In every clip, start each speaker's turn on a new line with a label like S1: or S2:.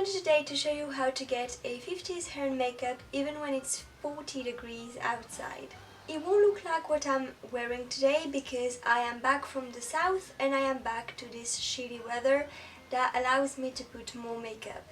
S1: wanted today to show you how to get a 50s hair and makeup even when it's 40 degrees outside. It won't look like what I'm wearing today because I am back from the south and I am back to this shitty weather that allows me to put more makeup.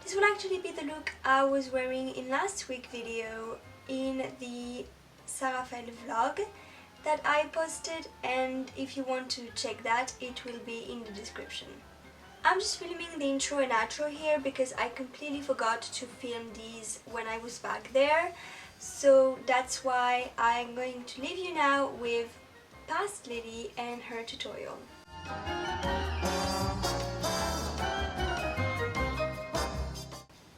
S1: This will actually be the look I was wearing in last week's video in the Sarafel vlog that I posted, and if you want to check that, it will be in the description. I'm just filming the intro and outro here because I completely forgot to film these when I was back there, so that's why I'm going to leave you now with past Lilly and her tutorial.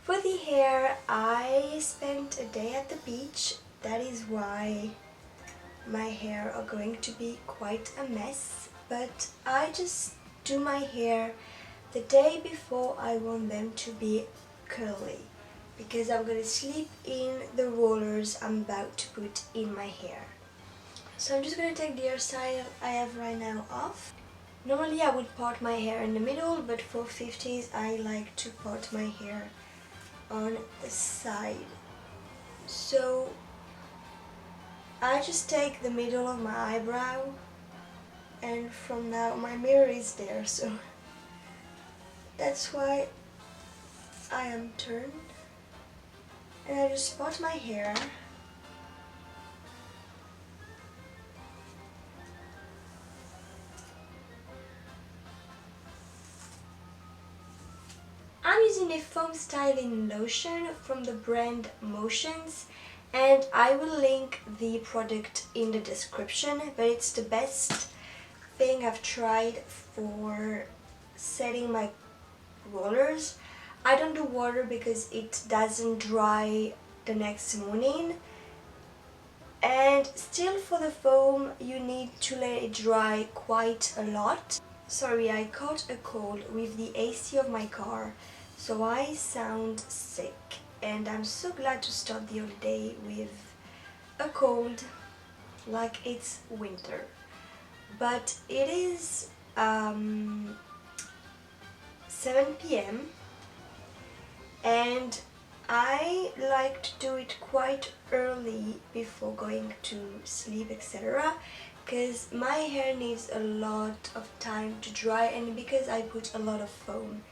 S1: For the hair, I spent a day at the beach. That is why my hair are going to be quite a mess, but I just do my hair the day before I want them to be curly because I'm going to sleep in the rollers I'm about to put in my hair. So I'm just going to take the hairstyle I have right now off. Normally I would part my hair in the middle, but for 50s I like to part my hair on the side. So I just take the middle of my eyebrow, and from now my mirror is there, so that's why I am turned, and I just part my hair. I'm using a foam styling lotion from the brand Motions, and I will link the product in the description, but it's the best thing I've tried for setting my rollers. I don't do water because it doesn't dry the next morning, and still for the foam you need to let it dry quite a lot. Sorry, I caught a cold with the AC of my car, so I sound sick, and I'm so glad to start the holiday with a cold like it's winter. But it is 7 p.m. and I like to do it quite early before going to sleep, etc. because my hair needs a lot of time to dry, and because I put a lot of foam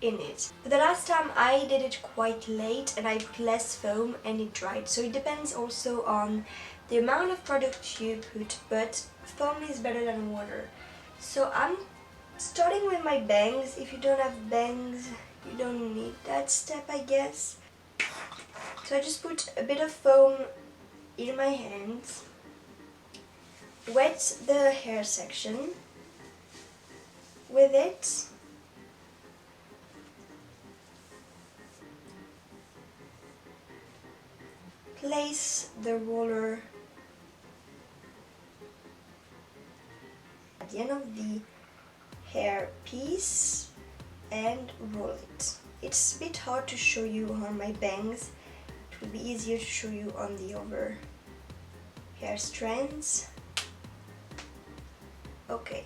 S1: in it. But the last time I did it quite late and I put less foam and it dried, so it depends also on the amount of product you put, but foam is better than water. So I'm starting with my bangs. If you don't have bangs, you don't need that step, I guess. So I just put a bit of foam in my hands, wet the hair section with it, place the roller at the end of the hair piece and roll it. It's a bit hard to show you on my bangs. It will be easier to show you on the other hair strands. Okay,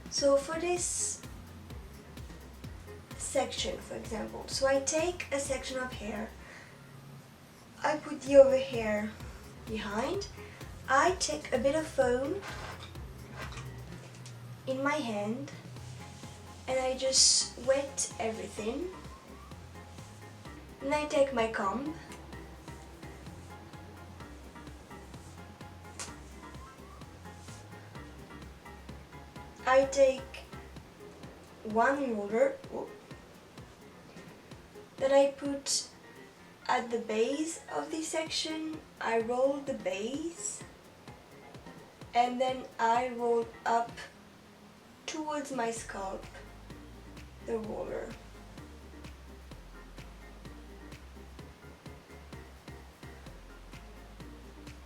S1: so for this section, for example, so I take a section of hair, I put the other hair behind, I take a bit of foam in my hand and I just wet everything, and I take my comb, I take one roller that I put at the base of the section. I roll the base and then I roll up towards my scalp the roller.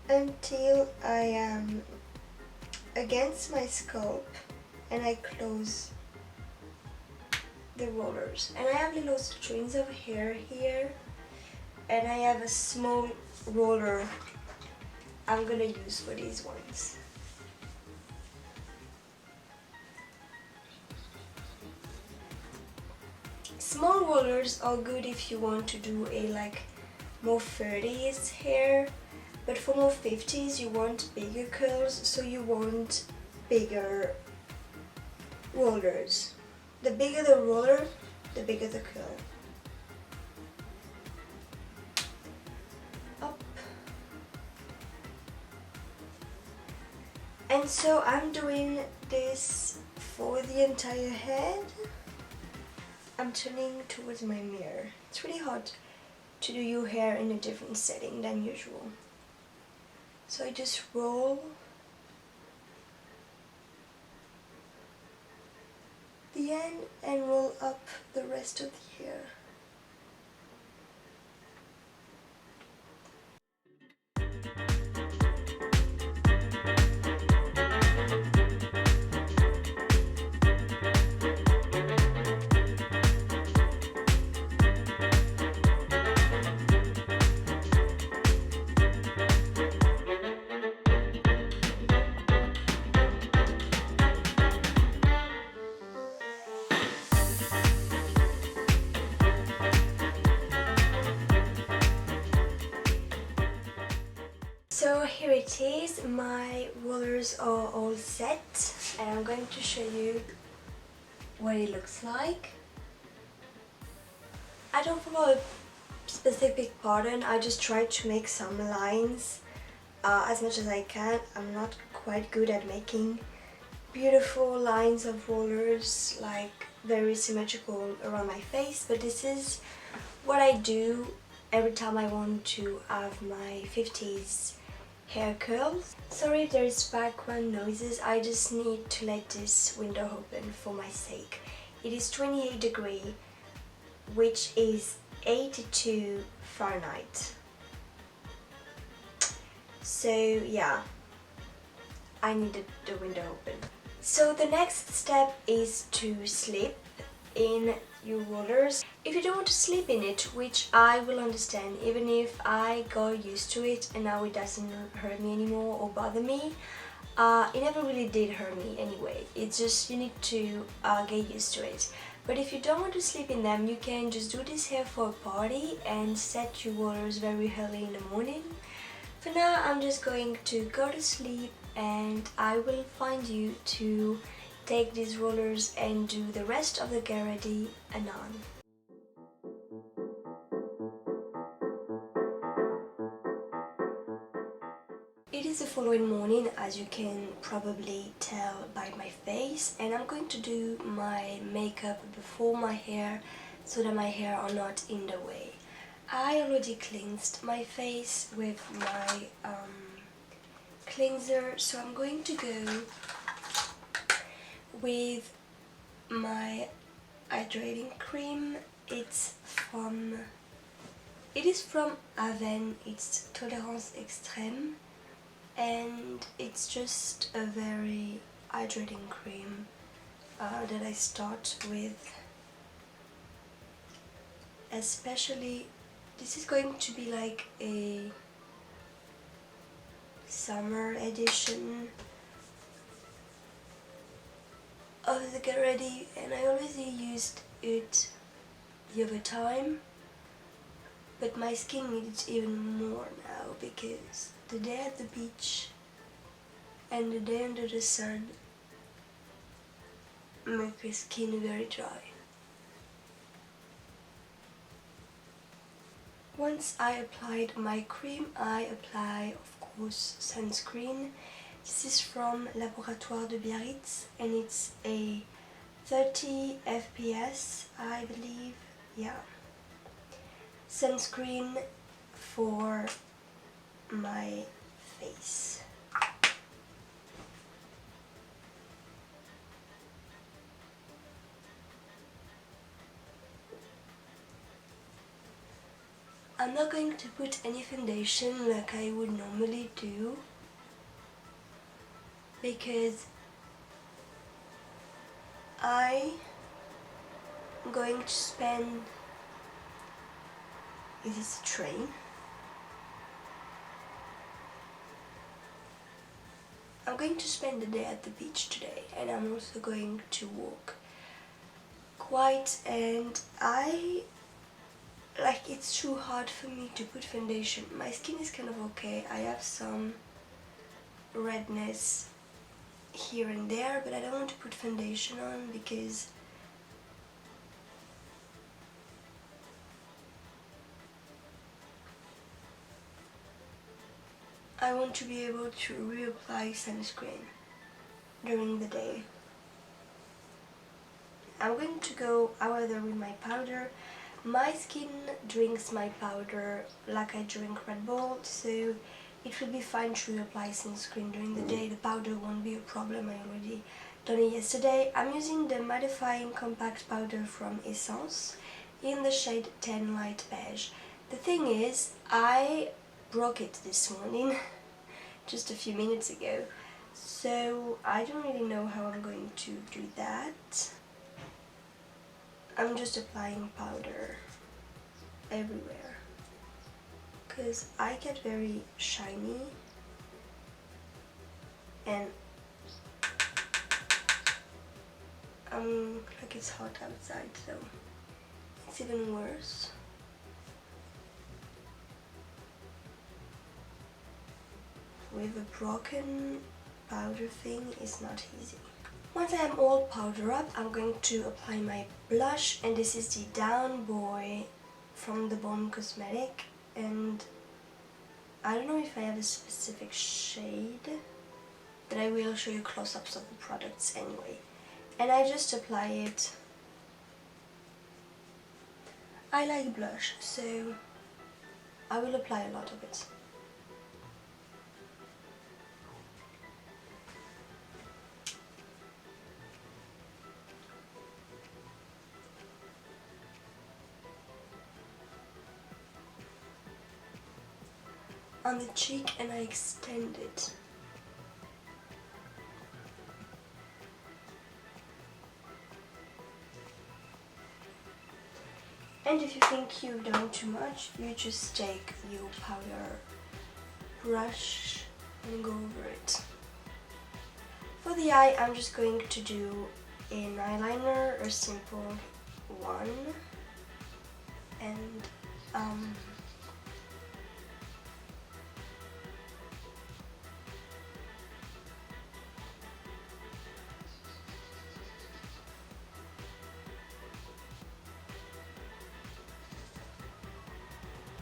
S1: Until I am against my scalp and I close the rollers. And I have little strings of hair here, and I have a small roller I'm gonna use for these ones. Small rollers are good if you want to do a like more 30s hair, but for more 50s you want bigger curls, so you want bigger rollers. The bigger the roller, the bigger the curl. Up. And so I'm doing this for the entire head. I'm turning towards my mirror. It's really hard to do your hair in a different setting than usual. So I just roll the end and roll up the rest of the hair. So here it is, my rollers are all set and I'm going to show you what it looks like. I don't follow a specific pattern, I just try to make some lines as much as I can. I'm not quite good at making beautiful lines of rollers, like very symmetrical around my face, but this is what I do every time I want to have my 50s hair curls. Sorry if there is background noises, I just need to let this window open for my sake. It is 28 degrees, which is 82 Fahrenheit. So yeah, I needed the window open. So the next step is to slip in your rollers. If you don't want to sleep in it, which I will understand, even if I got used to it and now it doesn't hurt me anymore or bother me, it never really did hurt me anyway. It's just you need to get used to it. But if you don't want to sleep in them, you can just do this hair for a party and set your rollers very early in the morning. For now, I'm just going to go to sleep and I will find you to take these rollers and do the rest of the get ready anon. It is the following morning, as you can probably tell by my face, and I'm going to do my makeup before my hair so that my hair are not in the way. I already cleansed my face with my cleanser, so I'm going to go with my hydrating cream. It is from Aven, it's Tolérance Extrême, and it's just a very hydrating cream that I start with. Especially, this is going to be like a summer edition of the Get Ready, and I already used it the other time, but my skin needs even more now because the day at the beach and the day under the sun make my skin very dry. Once I applied my cream, I apply of course sunscreen. This is from Laboratoire de Biarritz and it's a 30 FPS, I believe, yeah. Sunscreen for my face. I'm not going to put any foundation like I would normally do because I'm going to spend, is this a train? I'm going to spend the day at the beach today and I'm also going to walk white, and it's too hard for me to put foundation. My skin is kind of okay. I have some redness here and there, but I don't want to put foundation on because I want to be able to reapply sunscreen during the day. I'm going to go however with my powder. My skin drinks my powder like I drink Red Bull, so it will be fine to reapply sunscreen during the day. The powder won't be a problem. I already done it yesterday. I'm using the mattifying compact powder from Essence in the shade 10 Light Beige. The thing is, I broke it this morning just a few minutes ago, so I don't really know how I'm going to do that. I'm just applying powder everywhere because I get very shiny and like it's hot outside, so it's even worse. With a broken powder thing, it's not easy. Once I am all powder up, I'm going to apply my blush, and this is the Down Boy from the Bomb Cosmetic, and I don't know if I have a specific shade, but I will show you close-ups of the products anyway. And I just apply it. I like blush, so I will apply a lot of it. On the cheek, and I extend it. And if you think you've done too much, you just take your powder brush and go over it. For the eye, I'm just going to do an eyeliner, a simple one, and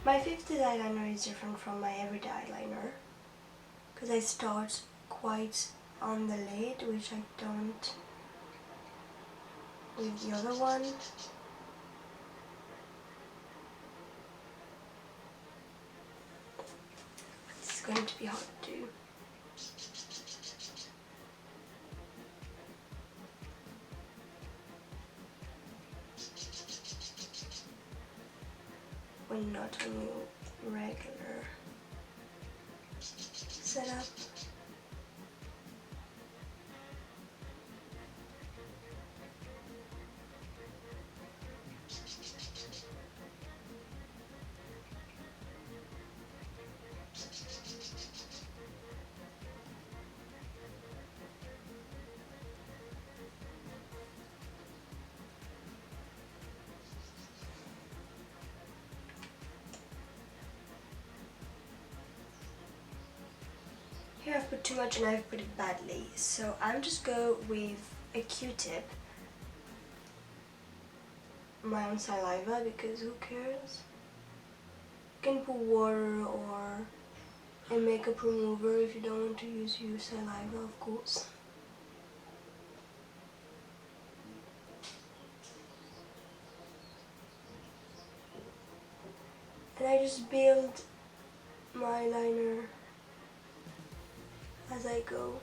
S1: my 50s eyeliner is different from my everyday eyeliner because I start quite on the lid, which I don't with the other one. It's going to be hard to do. When not on your regular setup. Here I've put too much and I've put it badly, so I'm just go with a Q-tip, my own saliva, because who cares? You can put water or a makeup remover if you don't want to use your saliva, of course. And I just build my eyeliner as I go.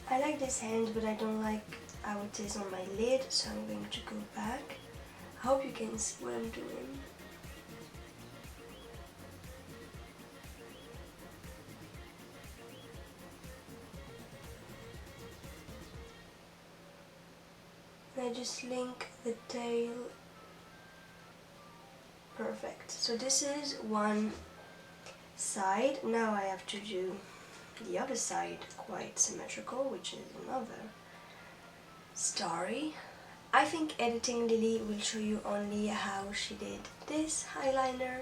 S1: I like this hand, but I don't like how it is on my lid, so I'm going to go back. I hope you can see what I'm doing. I just link the tail. Perfect. So this is one side. Now I have to do the other side quite symmetrical, which is another story. I think editing Lily will show you only how she did this eyeliner,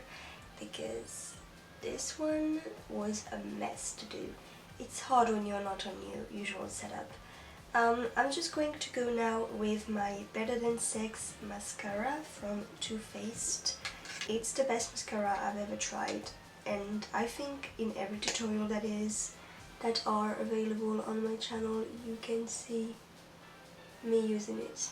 S1: because this one was a mess to do. It's hard when you're not on your usual setup. I'm just going to go now with my Better Than Sex mascara from Too Faced. It's the best mascara I've ever tried, and I think in every tutorial that are available on my channel you can see me using it.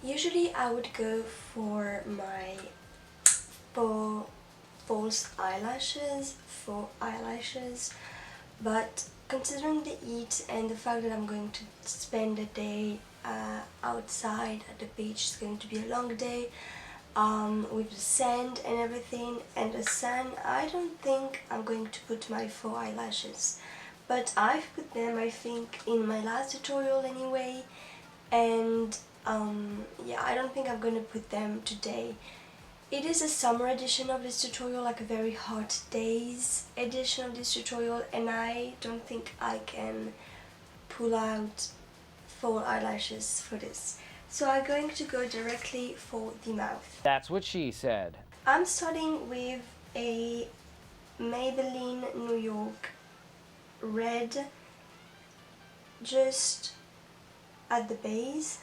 S1: Usually I would go for my false eyelashes, but considering the heat and the fact that I'm going to spend a day outside at the beach, it's going to be a long day with the sand and everything, and the sun, I don't think I'm going to put my faux eyelashes, but I've put them, I think, in my last tutorial anyway, and yeah, I don't think I'm going to put them today. It is a summer edition of this tutorial, like a very hot days edition of this tutorial, and I don't think I can pull out full eyelashes for this. So I'm going to go directly for the mouth.
S2: That's what she said.
S1: I'm starting with a Maybelline New York red just at the base.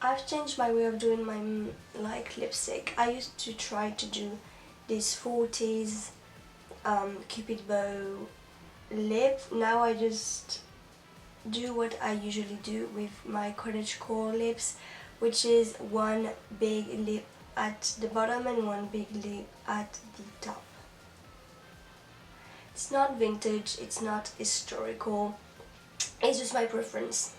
S1: I've changed my way of doing my lipstick. I used to try to do this 40s Cupid bow lip. Now I just do what I usually do with my cottagecore lips, which is one big lip at the bottom and one big lip at the top. It's not vintage, it's not historical, it's just my preference.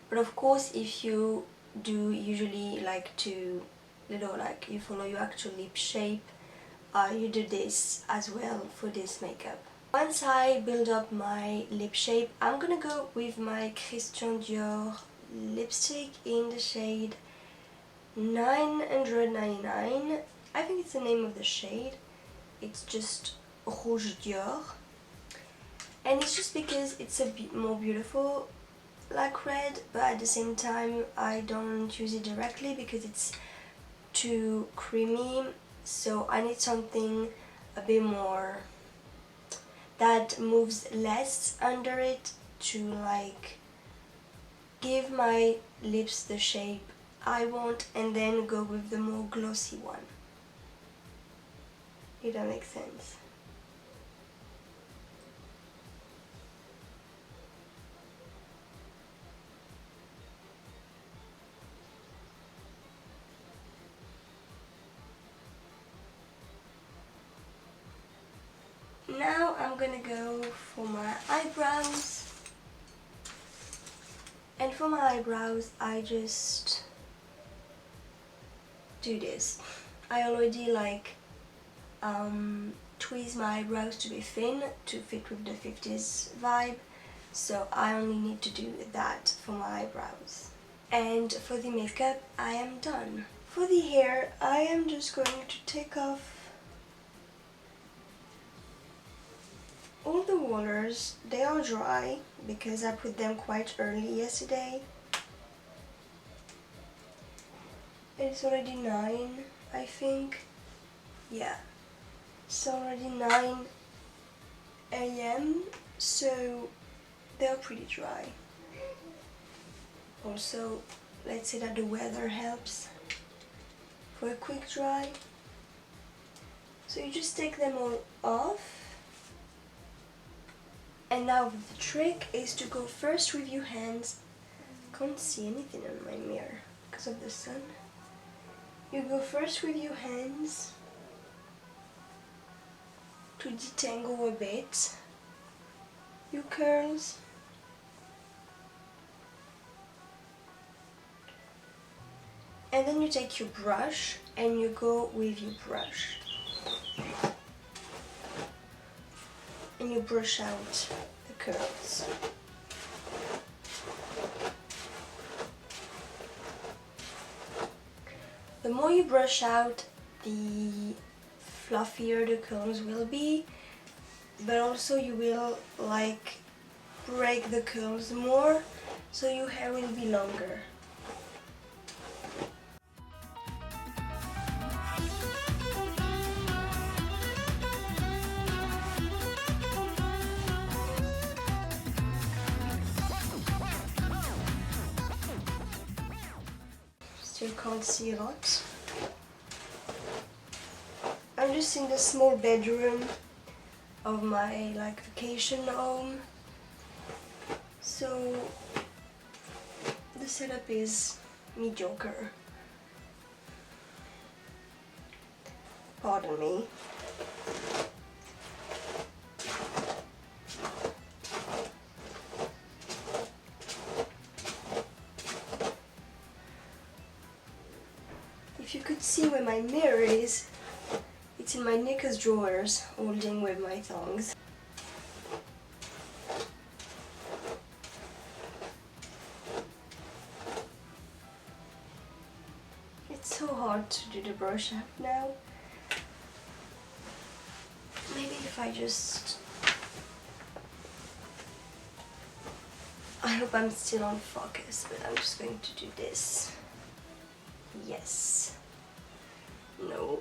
S1: But of course, if you do usually like to, like you follow your actual lip shape, you do this as well for this makeup. Once I build up my lip shape, I'm gonna go with my Christian Dior lipstick in the shade 999. I think it's the name of the shade. It's just Rouge Dior. And it's just because it's a bit more beautiful like red, but at the same time I don't use it directly because it's too creamy, so I need something a bit more that moves less under it to like give my lips the shape I want and then go with the more glossy one, if that makes sense. Now I'm gonna go for my eyebrows, and for my eyebrows I just do this. I already like tweeze my eyebrows to be thin to fit with the 50s vibe, so I only need to do that for my eyebrows. And for the makeup I am done. For the hair I am just going to take off all the rollers. They are dry because I put them quite early yesterday. It's already 9, I think. Yeah, it's already 9 a.m. so they're pretty dry. Also, let's say that the weather helps for a quick dry. So you just take them all off. And now the trick is to go first with your hands. Can't see anything on my mirror because of the sun. You go first with your hands to detangle a bit your curls. And then you take your brush and you go with your brush. And you brush out the curls. The more you brush out, the fluffier the curls will be, but also you will like break the curls more, so your hair will be longer. Still can't see a lot. I'm just in the small bedroom of my vacation home, so the setup is mediocre. Pardon me. If you could see where my mirror is, it's in my knickers drawers, holding with my tongs. It's so hard to do the brush up now. Maybe if I just... I hope I'm still on focus, but I'm just going to do this. Yes. No.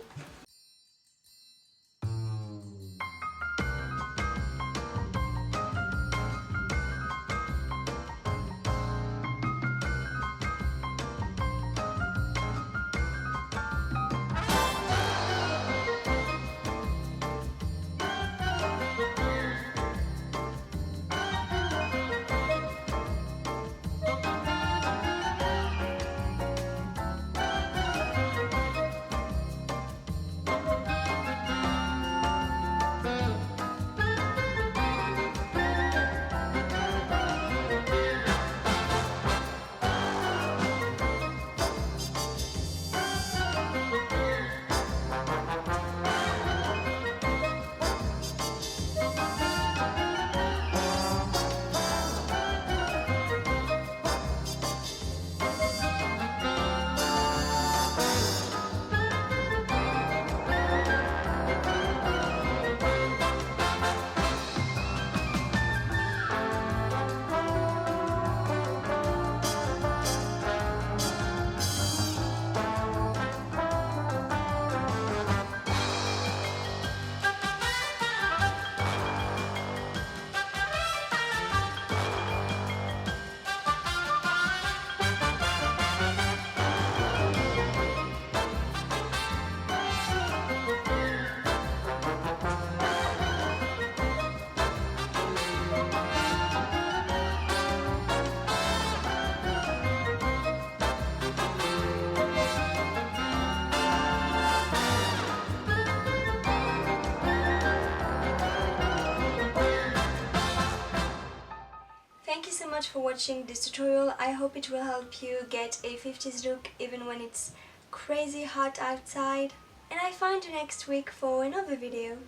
S1: Thank you so much for watching this tutorial. I hope it will help you get a 50s look even when it's crazy hot outside. And I find you next week for another video.